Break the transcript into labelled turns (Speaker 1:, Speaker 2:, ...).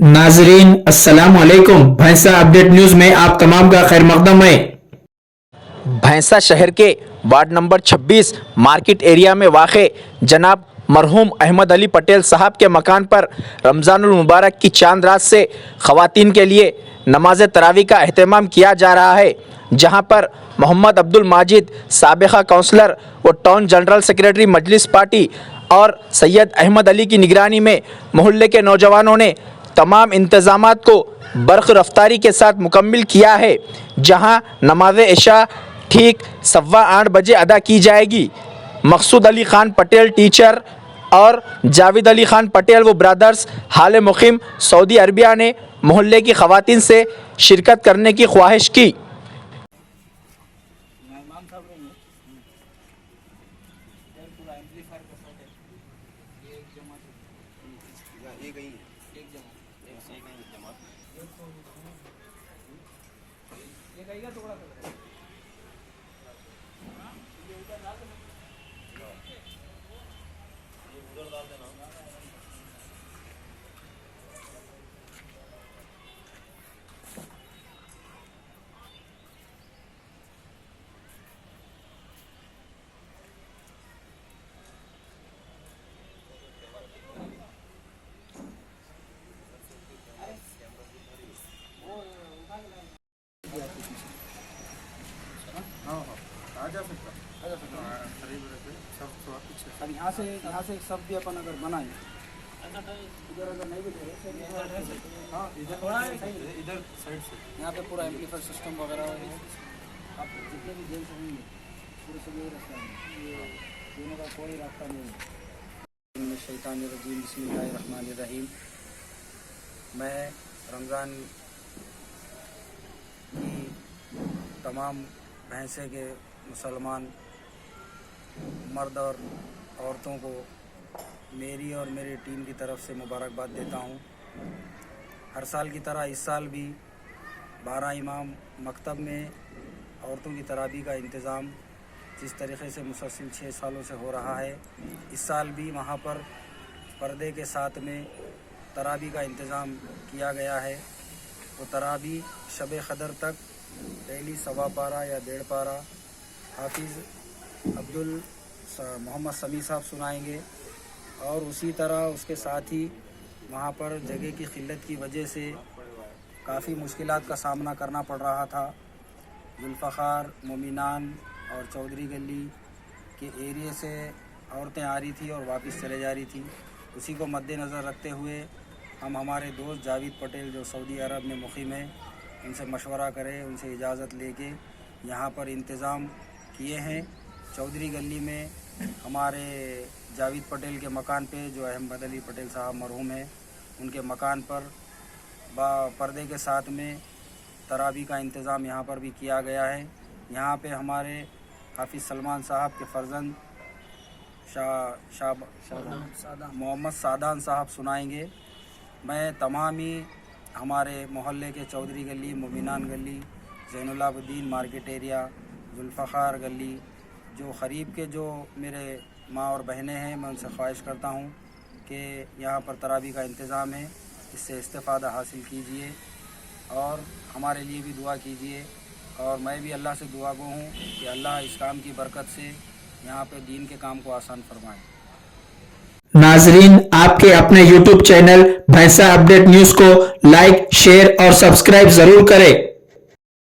Speaker 1: नाजरीन अस्सलाम वालेकुम। भैंसा अपडेट न्यूज़ में आप तमाम का खैर मकदम है।
Speaker 2: भैंसा शहर के वार्ड नंबर 26 मार्केट एरिया में वाक़े जनाब मरहूम अहमद अली पटेल साहब के मकान पर रमज़ानुल मुबारक की चांद रात से ख़वातीन के लिए नमाज तरावी का अहतमाम किया जा रहा है, जहां पर मोहम्मद अब्दुल माजिद साबिक़ा काउंसलर व टाउन जनरल सेक्रेटरी मजलिस पार्टी और सैयद अहमद अली की निगरानी में मोहल्ले के नौजवानों ने तमाम इंतज़ामात को बरक़ रफ्तारी के साथ मुकम्मिल किया है, जहां नमाज इशा ठीक 8:15 बजे अदा की जाएगी। मकसूद अली ख़ान पटेल टीचर और जावेद अली ख़ान पटेल व ब्रदर्स हाल मुक़ीम सऊदी अरबिया ने मोहल्ले की ख़वातीन से शिरकत करने की ख्वाहिश की।
Speaker 3: अब यहाँ से एक शब्द भी अपन अगर बनाए इधर अगर नहीं भी हाँ इधर साइड से यहाँ पे पूरा एम्पलीफायर सिस्टम वगैरह है। आप जितने भी जेल होंगे पूरे सब यही रास्ता है, ये दोनों का कोई रास्ता नहीं है। शैतानिर्रजीम बिस्मिल्लाहिर्रहमानिर्रहीम। मैं रमज़ान की तमाम भैंसे के मुसलमान मर्द और औरतों को मेरी और मेरी टीम की तरफ से मुबारकबाद देता हूँ। हर साल की तरह इस साल भी 12 इमाम मकतब में औरतों की तरावी का इंतज़ाम जिस तरीक़े से मुसलसल 6 सालों से हो रहा है, इस साल भी वहाँ पर पर्दे के साथ में तरावी का इंतज़ाम किया गया है। वो तरावी शब क़दर तक पहली 1.25 पारा या 1.5 पारा हाफिज़ अब्दुल मोहम्मद समी साहब सुनाएंगे। और उसी तरह उसके साथ ही वहाँ पर जगह की क़िल्लत की वजह से काफ़ी मुश्किलात का सामना करना पड़ रहा था। जुल्फ़ाकार, मोमिनान और चौधरी गली के एरिए से औरतें आ रही थी और वापस चले जा रही थी। उसी को मद्देनज़र रखते हुए हम हमारे दोस्त जावेद पटेल जो सऊदी अरब में मुक़ीम है, उनसे मशवरा करें, उनसे इजाज़त लेके यहाँ पर इंतज़ाम किए हैं। चौधरी गली में हमारे जावेद पटेल के मकान पे जो अहमद अली पटेल साहब मरहूम हैं, उनके मकान पर पर्दे के साथ में तरावी का इंतज़ाम यहाँ पर भी किया गया है। यहाँ पे हमारे हाफिज़ सलमान साहब के फ़र्जंद मोहम्मद सादान साहब सुनाएंगे। मैं तमाम ही हमारे मोहल्ले के चौधरी गली, मोमिनान गली, ज़ैनुलाब्दीन मार्केट एरिया, जुल्फ़ाकार गली, जो क़रीब के जो मेरे माँ और बहनें हैं, मैं उनसे ख्वाहिश करता हूँ कि यहाँ पर तरावी का इंतज़ाम है, इससे इस्तिफ़ादा हासिल कीजिए और हमारे लिए भी दुआ कीजिए। और मैं भी अल्लाह से दुआ गो हूँ कि अल्लाह इस काम की बरकत से यहाँ पे दीन के काम को आसान फरमाए।
Speaker 1: नाजरीन, आपके अपने YouTube चैनल भैंसा अपडेट न्यूज़ को लाइक, शेयर और सब्सक्राइब ज़रूर करें।